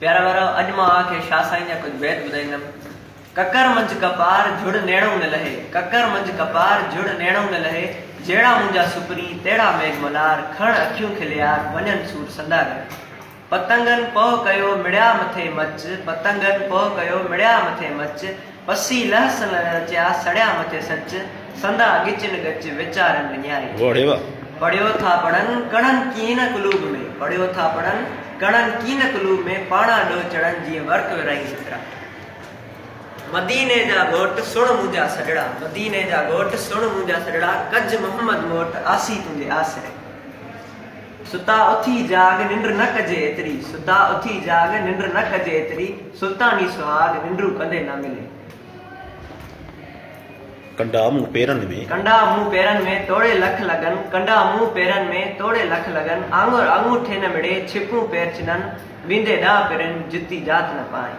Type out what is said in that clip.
प्यारा वारा अज मां आके शाह साईं जा कुछ बैत ॿुधाईंदमि। ककर मंझ कपार झुड़ नेणो न लहे, ककर मंझ कपार झुड़ नेणो न लहे, जहिड़ा मुंहिंजा सुपरी तहिड़ा मेघ मल्हार, खण अखियूं खिलियार वञनि सूर संदार। पतंगन पह कयो मिड़िया मथे मच, पतंगन पह कयो मिड़िया मथे मच, पसी लहस रचिया सड़िया मथे सच, संदा गिचन गच वीचारन विञाई। पढ़ियो था पढ़न कणन कीन कुलूब में, पढ़ियो था पढ़न कणन कीन कुलूब में, पाणा डो चढ़न जीअं वर्क विराई सितरा। मदीने जा घोट सुण मुंहिंजा सजड़ा, मदीने जा घोट सुण मुंहिंजा सजड़ा, कज मोहम्मद मोट आसी तुंहिंजे आसरे। सुता उथी जाग निंड न कजे एतरी, सुता उथी जाग निंड न कजे एतरी, सुल्तानी सुहाग निंड्रू कंदे न मिले। कंडा मुंह पेरन में, कंडा मुंह पेरन में तोड़े लख लगन, कंडा मुंह पेरन में तोड़े लख लगन, आंगूर आंगूठे न मिड़े छिपूं पैर चिनन, वींदे ॾा पेरन जुती जात न पाए।